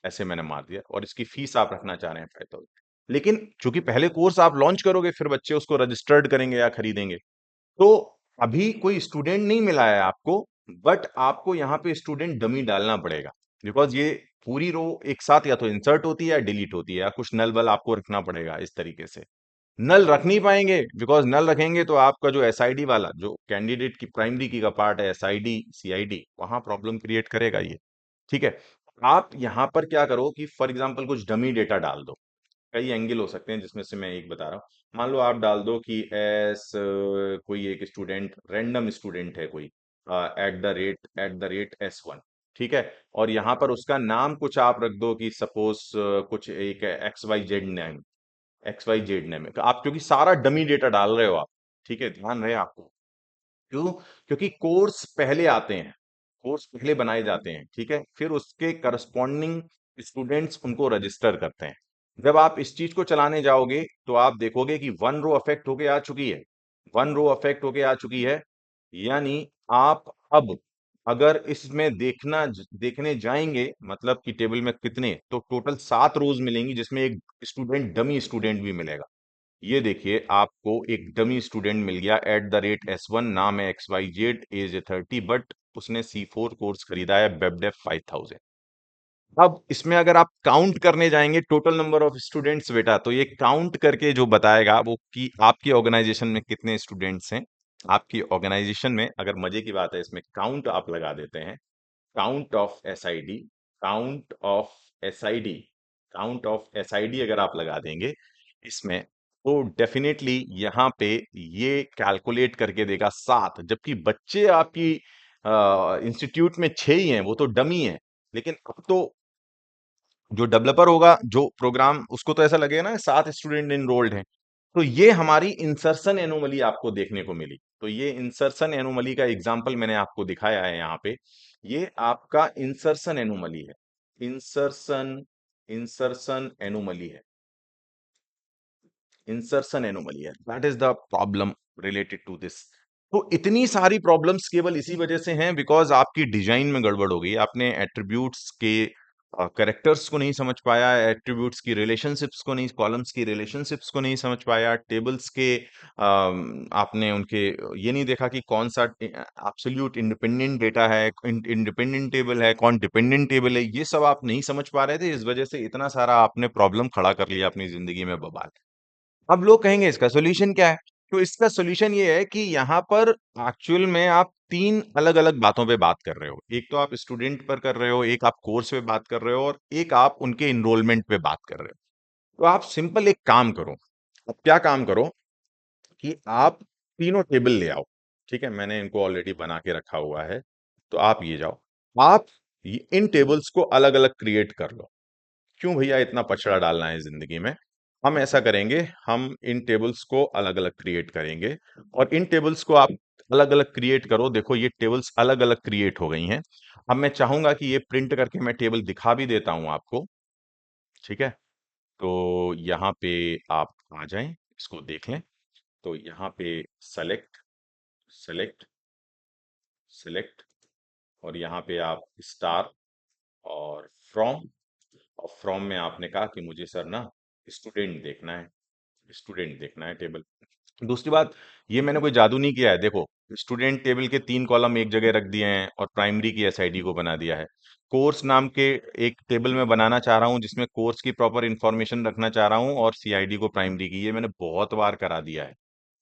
ऐसे मैंने मार दिया, और इसकी फीस आप रखना चाह रहे हैं 5,000। लेकिन चूंकि पहले कोर्स आप लॉन्च करोगे फिर बच्चे उसको रजिस्टर्ड करेंगे या खरीदेंगे, तो अभी कोई स्टूडेंट नहीं मिला है आपको, बट आपको यहाँ पे स्टूडेंट डमी डालना पड़ेगा। बिकॉज ये पूरी रो एक साथ या तो इंसर्ट होती है या डिलीट होती है, या कुछ नल बल आपको रखना पड़ेगा इस तरीके से। नल रख नहीं पाएंगे, बिकॉज नल रखेंगे तो आपका जो एसआईडी वाला, जो कैंडिडेट की प्राइमरी की का पार्ट है, एसआईडी सीआईडी, वहां प्रॉब्लम क्रिएट करेगा ये। ठीक है, आप यहां पर क्या करो कि फॉर एग्जाम्पल कुछ डमी डेटा डाल दो। कई एंगल हो सकते हैं जिसमें से मैं एक बता रहा हूँ। मान लो आप डाल दो कि एस कोई एक स्टूडेंट, रैंडम स्टूडेंट है कोई, @S1, ठीक है, और यहाँ पर उसका नाम कुछ आप रख दो कि सपोज कुछ एक एक्स वाई जेड नेम है। तो आप क्योंकि सारा डमी डेटा डाल रहे हो आप, ठीक है, ध्यान रहे आपको। क्यों? क्योंकि कोर्स पहले आते हैं, कोर्स पहले बनाए जाते हैं, ठीक है, फिर उसके करस्पॉन्डिंग स्टूडेंट्स उनको रजिस्टर करते हैं। जब आप इस चीज को चलाने जाओगे तो आप देखोगे कि वन रो अफेक्ट होके आ चुकी है, वन रो अफेक्ट होके आ चुकी है। यानी आप अब अगर इसमें देखने जाएंगे, मतलब कि टेबल में कितने, तो टोटल 7 रोज मिलेंगी जिसमें एक स्टूडेंट, डमी स्टूडेंट भी मिलेगा। ये देखिए आपको एक डमी स्टूडेंट मिल गया, @S1, नाम है XYZ, एज है 30, बट उसने C4 कोर्स खरीदा है वेबडेव 5,000। अब इसमें अगर आप काउंट करने जाएंगे टोटल नंबर ऑफ स्टूडेंट्स बेटा, तो ये काउंट करके जो बताएगा वो कि आपकी ऑर्गेनाइजेशन में कितने स्टूडेंट्स हैं। आपकी ऑर्गेनाइजेशन में, अगर मजे की बात है इसमें, काउंट आप लगा देते हैं, count of SID, count of SID, count of SID अगर आप लगा देंगे इसमें, तो डेफिनेटली यहाँ पे ये कैलकुलेट करके देगा 7, जबकि बच्चे आपकी इंस्टीट्यूट में 6 ही हैं, वो तो डमी है। लेकिन अब तो जो डेवलपर होगा, जो प्रोग्राम, उसको तो ऐसा लगेगा ना 7 स्टूडेंट इनरोल्ड हैं। तो ये हमारी इंसर्शन एनोमली आपको देखने को मिली। तो ये इंसर्शन एनोमली का एग्जांपल मैंने आपको दिखाया है यहाँ पे। ये आपका इंसर्शन एनोमली है, इंसर्शन इंसर्शन एनोमली है, इंसर्शन एनोमली है, that is the problem related to this. तो इतनी सारी प्रॉब्लम्स केवल इसी वजह से हैं बिकॉज आपकी डिजाइन में गड़बड़ हो गई, आपने एट्रीब्यूट्स के करेक्टर्स को नहीं समझ पाया, एट्रीब्यूट्स की रिलेशनशिप्स को नहीं, कॉलम्स की रिलेशनशिप्स को नहीं समझ पाया, टेबल्स के आपने उनके ये नहीं देखा कि कौन सा एब्सोल्यूट इंडिपेंडेंट डेटा है, इंडिपेंडेंट टेबल है, कौन डिपेंडेंट टेबल है, ये सब आप नहीं समझ पा रहे थे। इस वजह से इतना सारा आपने प्रॉब्लम खड़ा कर लिया अपनी जिंदगी में, बवाल। अब लोग कहेंगे इसका सॉल्यूशन क्या है? तो इसका सॉल्यूशन ये है कि यहाँ पर एक्चुअल में आप 3 अलग-अलग बातों पे बात कर रहे हो। एक तो आप स्टूडेंट पर कर रहे हो, एक आप कोर्स पे बात कर रहे हो, और एक आप उनके एनरोलमेंट पे बात कर रहे हो। तो आप सिंपल एक काम करो। अब क्या काम करो कि आप तीनों टेबल ले आओ। ठीक है? मैंने इनको ऑलरेडी बना के रखा हुआ है। तो आप ये जाओ। आप इन टेबल्स को अलग-अलग क्रिएट कर लो। क्यों भैया इतना पचड़ा डालना है जिंदगी में? हम ऐसा करेंगे, हम इन टेबल्स को अलग अलग क्रिएट करेंगे, और इन टेबल्स को आप अलग अलग क्रिएट करो। देखो ये टेबल्स अलग अलग क्रिएट हो गई हैं। अब मैं चाहूंगा कि ये प्रिंट करके मैं टेबल दिखा भी देता हूं आपको। ठीक है, तो यहाँ पे आप आ जाएं, इसको देख लें। तो यहाँ पे सेलेक्ट, सेलेक्ट, सेलेक्ट, और यहाँ पे आप स्टार और फ्रॉम, और फ्रॉम में आपने कहा कि मुझे सर ना स्टूडेंट देखना है, स्टूडेंट देखना है टेबल। दूसरी बात, ये मैंने कोई जादू नहीं किया है। देखो, स्टूडेंट टेबल के 3 कॉलम एक जगह रख दिए हैं और प्राइमरी की एसआईडी को बना दिया है। कोर्स नाम के एक टेबल मैं बनाना चाह रहा हूँ जिसमें कोर्स की प्रॉपर इन्फॉर्मेशन रखना चाह रहा हूँ और सीआईडी को प्राइमरी की, ये मैंने बहुत बार करा दिया है।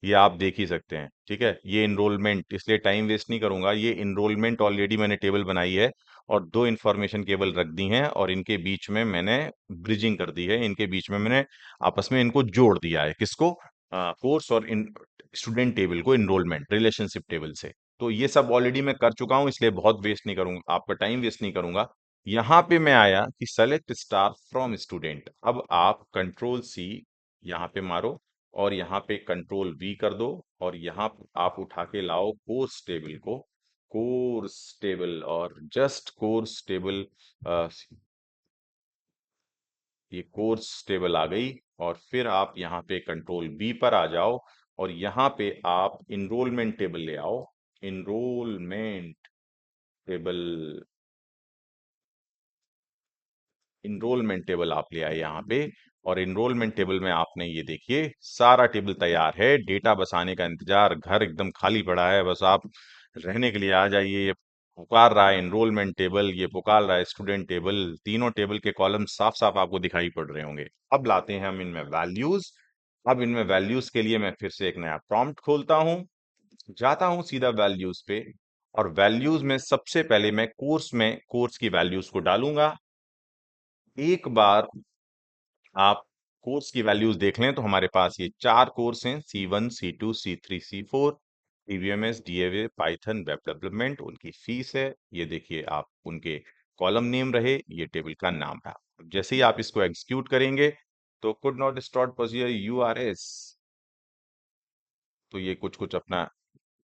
ये आप देख ही सकते हैं, ठीक है? ये एनरोलमेंट, इसलिए टाइम वेस्ट नहीं करूंगा। ये एनरोलमेंट ऑलरेडी मैंने टेबल बनाई है और 2 इन्फॉर्मेशन केवल रख दी हैं और इनके बीच में मैंने ब्रिजिंग कर दी है। इनके बीच में मैंने आपस में इनको जोड़ दिया है। किसको? कोर्स और इन स्टूडेंट टेबल को एनरोलमेंट रिलेशनशिप टेबल से। तो ये सब ऑलरेडी मैं कर चुका हूँ, इसलिए बहुत वेस्ट नहीं करूंगा, आपका टाइम वेस्ट नहीं करूंगा। यहाँ पे मैं आया कि सेलेक्ट स्टार फ्रॉम स्टूडेंट। अब आप कंट्रोल सी यहाँ पे मारो और यहाँ पे कंट्रोल वी कर दो और यहाँ आप उठा के लाओ कोर्स टेबल को। कोर्स टेबल और जस्ट कोर्स टेबल, ये कोर्स टेबल आ गई। और फिर आप यहाँ पे कंट्रोल बी पर आ जाओ और यहाँ पे आप इनरोलमेंट टेबल ले आओ। इनरोलमेंट टेबल, इनरोलमेंट टेबल आप ले आए यहाँ पे। और इनरोलमेंट टेबल में आपने ये देखिए सारा टेबल तैयार है, डेटा बस आने का इंतजार, घर एकदम खाली पड़ा है, बस आप रहने के लिए आ जाइए। ये पुकार रहा है इनरोलमेंट टेबल, ये पुकार रहा है स्टूडेंट टेबल, तीनों टेबल के कॉलम साफ साफ आपको दिखाई पड़ रहे होंगे। अब लाते हैं हम इनमें वैल्यूज। अब इनमें वैल्यूज के लिए मैं फिर से एक नया प्रॉम्प्ट खोलता हूँ, जाता हूँ सीधा वैल्यूज पे और वैल्यूज में सबसे पहले मैं कोर्स में कोर्स की वैल्यूज को डालूंगा। एक बार आप कोर्स की वैल्यूज देख लें तो हमारे पास ये 4 कोर्स हैं, C1, C2, C3, C4, DBMS, DAV, Python, web development. उनकी फीस है, ये देखिए आप उनके कॉलम नेम रहे, ये टेबल का नाम है। अब जैसे ही आप इसको एग्जीक्यूट करेंगे तो कुड नॉट स्टार्ट पोजियर यूआरएस, तो ये कुछ कुछ अपना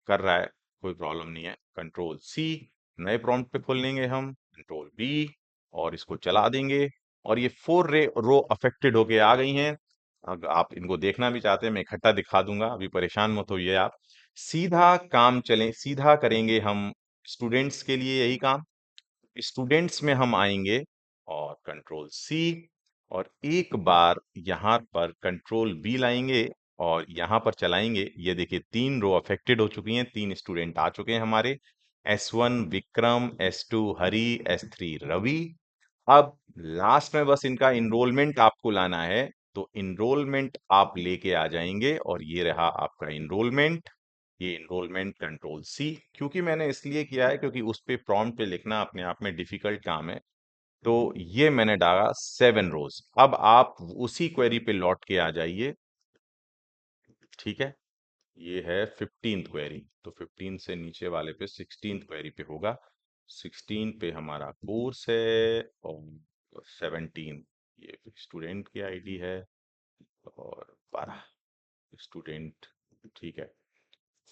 कर रहा है, कोई प्रॉब्लम नहीं है। कंट्रोल सी, नए प्रॉम्प्ट पे खोल लेंगे हम, कंट्रोल बी और इसको चला देंगे और ये 4 रे रो अफेक्टेड होके आ गई हैं। अगर आप इनको देखना भी चाहते हैं मैं इकट्ठा दिखा दूंगा, अभी परेशान मत होइए आप। सीधा काम चलें, सीधा करेंगे हम स्टूडेंट्स के लिए यही काम। स्टूडेंट्स में हम आएंगे और कंट्रोल सी और एक बार यहाँ पर कंट्रोल बी लाएंगे और यहाँ पर चलाएंगे। ये देखिए 3 रो अफेक्टेड हो चुकी हैं, 3 स्टूडेंट आ चुके हैं हमारे, S1 विक्रम, S2 हरी, S3 रवि। अब लास्ट में बस इनका इनरोलमेंट आपको लाना है, तो इनरोलमेंट आप लेके आ जाएंगे और ये रहा आपका इनरोलमेंट। ये इनरोलमेंट कंट्रोल सी, क्योंकि मैंने इसलिए किया है क्योंकि उस पे प्रॉम्प्ट पे लिखना अपने आप में डिफिकल्ट काम है। तो ये मैंने डाला 7 रोज। अब आप उसी क्वेरी पे लौट के आ जाइए, ठीक है? ये है 15th क्वेरी, तो 15 से नीचे वाले पे 16th क्वेरी पे होगा। 16 पे हमारा कोर्स है और 17 ये स्टूडेंट की आईडी है और 12 स्टूडेंट, ठीक है,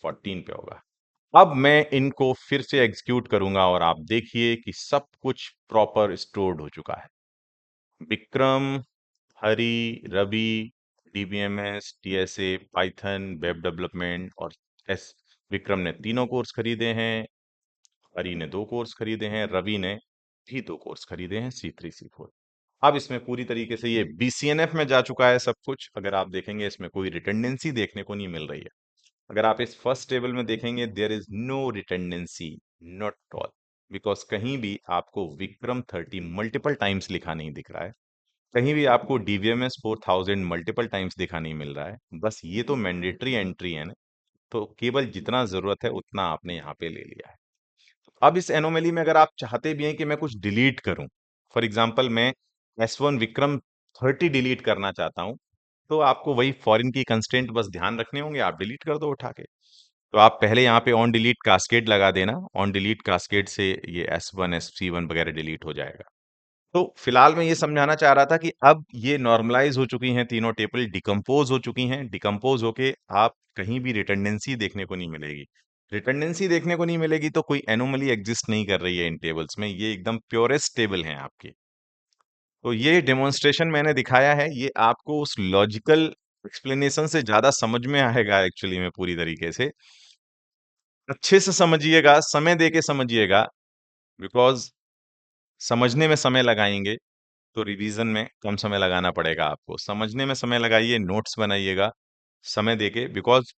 14 पे होगा। अब मैं इनको फिर से एग्जीक्यूट करूंगा और आप देखिए कि सब कुछ प्रॉपर स्टोर्ड हो चुका है। Vikram, Hari, Ravi, DBMS, TSA, Python, web development और एस विक्रम ने तीनों कोर्स खरीदे हैं, हरी ने 2 कोर्स खरीदे हैं, रवि ने भी 2 कोर्स खरीदे हैं, C3 C4। अब इसमें पूरी तरीके से ये बीसीएनएफ में जा चुका है सब कुछ। अगर आप देखेंगे इसमें कोई रिटर्डेंसी देखने को नहीं मिल रही है। अगर आप इस फर्स्ट टेबल में देखेंगे there is no redundancy, not all, because कहीं भी आपको विक्रम 30 मल्टीपल टाइम्स लिखा नहीं दिख रहा है, कहीं भी आपको डीवीएमएस 4000 मल्टीपल टाइम्स दिखा नहीं मिल रहा है। बस ये तो मैंडेटरी एंट्री है ना, तो केवल जितना जरूरत है उतना आपने यहाँ पे ले लिया है। अब इस एनोमली में अगर आप चाहते भी हैं कि मैं कुछ डिलीट करूं, फॉर एग्जांपल मैं S1 विक्रम 30 डिलीट करना चाहता हूं, तो आपको वही फॉरेन की कंस्ट्रेंट बस ध्यान रखने होंगे, आप डिलीट कर दो उठा के। तो आप पहले यहाँ पे ऑन डिलीट कास्केड लगा देना, ऑन डिलीट कास्केड से ये S1 SC1 वगैरह डिलीट हो जाएगा। तो फिलहाल मैं ये समझाना चाह रहा था कि अब ये नॉर्मलाइज हो चुकी हैं, तीनों टेबल डिकम्पोज हो चुकी हैं। डिकम्पोज होके आप कहीं भी रिटर्डेंसी देखने को नहीं मिलेगी। रिटर्डेंसी देखने को नहीं मिलेगी तो कोई एनोमली एग्जिस्ट नहीं कर रही है इन टेबल्स में, ये एकदम प्योरेस्ट टेबल हैं आपके। तो ये डेमोन्स्ट्रेशन मैंने दिखाया है, ये आपको उस लॉजिकल एक्सप्लेनेशन से ज्यादा समझ में आएगा एक्चुअली में, पूरी तरीके से अच्छे से समझिएगा, समय दे के समझिएगा, बिकॉज समझने में समय लगाएंगे तो रिवीजन में कम समय लगाना पड़ेगा आपको। समझने में समय लगाइए, नोट्स बनाइएगा समय देके, बिकॉज़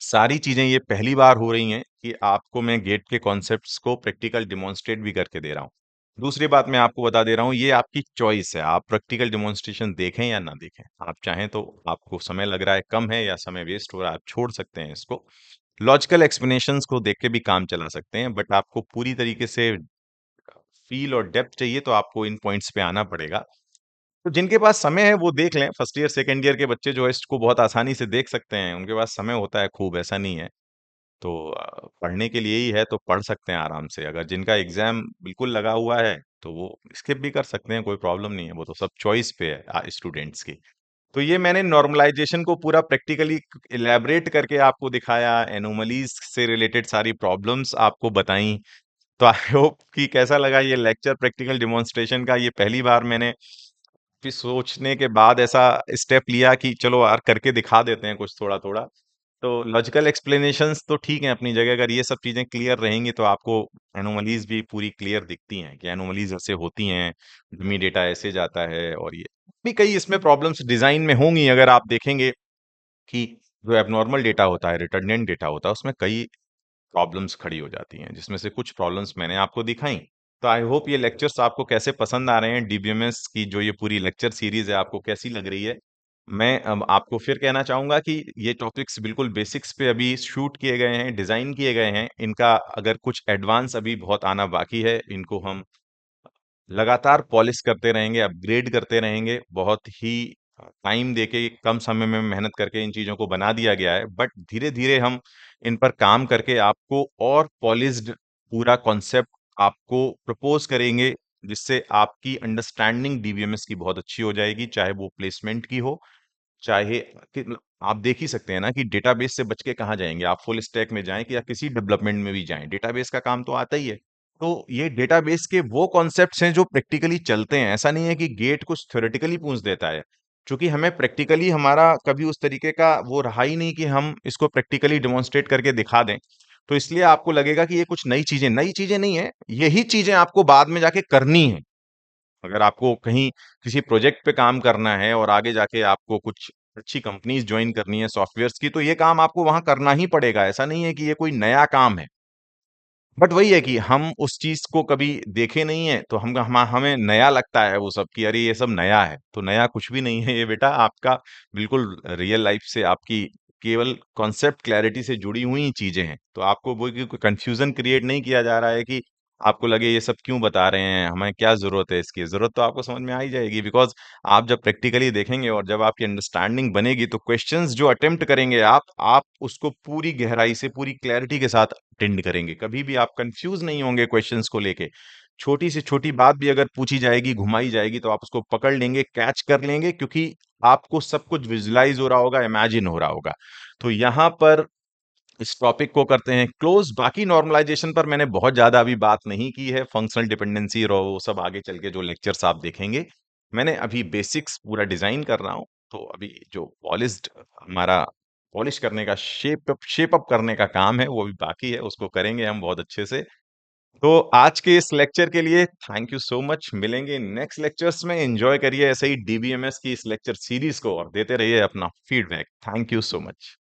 सारी चीज़ें ये पहली बार हो रही हैं कि आपको मैं गेट के कॉन्सेप्ट्स को प्रैक्टिकल डेमोंस्ट्रेट भी करके दे रहा हूँ। दूसरी बात मैं आपको बता दे रहा हूँ, ये आपकी चॉइस है, आप प्रैक्टिकल डेमोंस्ट्रेशन देखें या ना देखें। आप चाहें तो, आपको समय लग रहा है कम है या समय वेस्ट हो रहा है, आप छोड़ सकते हैं इसको। लॉजिकल एक्सप्लेनेशंस को देख के भी काम चला सकते हैं, बट आपको पूरी तरीके से फ़ील और डेप्थ चाहिए तो आपको इन पॉइंट्स पे आना पड़ेगा। तो जिनके पास समय है वो देख लें, फर्स्ट ईयर, सेकंड ईयर के बच्चे जो है इसको बहुत आसानी से देख सकते हैं, उनके पास समय होता है खूब, ऐसा नहीं है। तो पढ़ने के लिए ही है तो पढ़ सकते हैं आराम से। अगर जिनका एग्ज़ाम बिल्कुल लगा हुआ है, तो वो स्किप भी कर सकते हैं, कोई प्रॉब्लम नहीं है, वो तो सब चॉइस पे है स्टूडेंट्स की। तो ये मैंने नॉर्मलाइज़ेशन को पूरा प्रैक्टिकली इलैबोरेट करके आपको दिखाया, एनोमलीज़ से रिलेटेड सारी प्रॉब्लम्स आपको बताई। तो आई होप कि कैसा लगा ये लेक्चर प्रैक्टिकल डेमोंस्ट्रेशन का। ये पहली बार मैंने फिर सोचने के बाद ऐसा स्टेप लिया कि चलो यार करके दिखा देते हैं कुछ थोड़ा-थोड़ा। तो लॉजिकल एक्सप्लेनेशंस तो ठीक है अपनी जगह, अगर ये सब चीज़ें क्लियर रहेंगी तो आपको एनोमलीज़ भी पूरी क्लियर दिखती हैं कि एनोमलीज़ ऐसे होती हैं, डमी डेटा ऐसे जाता है और ये भी कई इसमें प्रॉब्लम्स डिज़ाइन में होंगी। अगर आप देखेंगे कि जो एब्नॉर्मल डेटा होता है, रिडंडेंट डेटा होता है, उसमें कई प्रॉब्लम्स खड़ी हो जाती हैं, जिसमें से कुछ प्रॉब्लम्स मैंने आपको दिखाई। तो आई होप ये लेक्चर्स आपको कैसे पसंद आ रहे हैं, डीबीएमएस की जो ये पूरी लेक्चर सीरीज़ है आपको कैसी लग रही है? मैं अब आपको फिर कहना चाहूँगा कि ये टॉपिक्स बिल्कुल बेसिक्स पे अभी शूट किए गए हैं, डिज़ाइन किए गए हैं। इनका अगर कुछ एडवांस अभी बहुत आना बाकी है, इनको हम लगातार पॉलिश करते रहेंगे, अपग्रेड करते रहेंगे। बहुत ही टाइम देके, कम समय में मेहनत करके इन चीज़ों को बना दिया गया है। बट धीरे-धीरे हम इन पर काम करके आपको और पॉलिश्ड पूरा कॉन्सेप्ट आपको प्रपोज़ करेंगे, जिससे आपकी अंडरस्टैंडिंग डीबीएमएस की बहुत अच्छी हो जाएगी, चाहे वो प्लेसमेंट की हो, चाहे कि आप देख ही सकते हैं ना कि डेटाबेस से बच के कहाँ जाएँगे, आप फुल स्टैक में जाएँ कि या किसी डेवलपमेंट में भी जाएँ, डेटाबेस का काम तो आता ही है। तो ये डेटाबेस के वो कॉन्सेप्ट्स हैं जो प्रैक्टिकली चलते हैं, ऐसा नहीं है कि गेट कुछ थ्योरेटिकली पूछ देता है। चूँकि हमें प्रैक्टिकली हमारा कभी उस तरीके का वो रहा ही नहीं कि हम इसको प्रैक्टिकली डेमोंस्ट्रेट करके दिखा दें। तो इसलिए आपको लगेगा कि ये कुछ नई चीज़ें नहीं है, यही चीज़ें आपको बाद में जाके करनी है। अगर आपको कहीं किसी प्रोजेक्ट पे काम करना है और आगे जाके आपको कुछ अच्छी कंपनीज़ जॉइन करनी है सॉफ्टवेयर्स की, तो ये काम आपको वहाँ करना ही पड़ेगा। ऐसा नहीं है कि ये कोई नया काम है। बट वही है कि हम उस चीज़ को कभी देखे नहीं हैं, तो हमें नया लगता है वो सब कि अरे! ये सब नया है। तो नया कुछ भी नहीं है ये बेटा, आपका बिल्कुल रियल लाइफ़ से आपकी केवल कॉन्सेप्ट क्लैरिटी से जुड़ी हुई चीज़ें हैं। तो आपको वो कोई कन्फ्यूज़न क्रिएट नहीं किया जा रहा है कि आपको लगे ये सब क्यों बता रहे हैं, हमें क्या ज़रूरत है इसकी? ज़रूरत तो आपको समझ में आ ही जाएगी, बिकॉज़ आप जब प्रैक्टिकली देखेंगे और जब आपकी अंडरस्टैंडिंग बनेगी, तो क्वेश्चन्स जो अटेम्प्ट करेंगे आप उसको पूरी गहराई से, पूरी क्लैरिटी के साथ अटेंड करेंगे। कभी भी आप कन्फ्यूज़ नहीं होंगे क्वेश्चन्स को लेके। छोटी से छोटी बात भी अगर पूछी जाएगी, घुमाई जाएगी, तो आप उसको पकड़ लेंगे, कैच कर लेंगे, क्योंकि आपको सब कुछ विजुअलाइज़ हो रहा होगा, इमेजिन हो रहा होगा। तो यहाँ पर इस टॉपिक को करते हैं क्लोज़। बाकी नॉर्मलाइज़ेशन पर मैंने बहुत ज़्यादा अभी बात नहीं की है, फंक्शनल डिपेंडेंसी और वो सब आगे चल के जो लेक्चर्स आप देखेंगे। मैंने अभी बेसिक्स पूरा डिज़ाइन कर रहा हूँ, तो अभी जो पॉलिश्ड हमारा पॉलिश करने का शेप अप करने का काम है, वो अभी बाकी है, उसको करेंगे हम बहुत अच्छे से। तो आज के इस लेक्चर के लिए थैंक यू सो मच। मिलेंगे नेक्स्ट लेक्चर्स में, एन्जॉय करिए ऐसे ही डीबीएमएस की इस लेक्चर सीरीज़ को और देते रहिए अपना feedback. Thank you so much.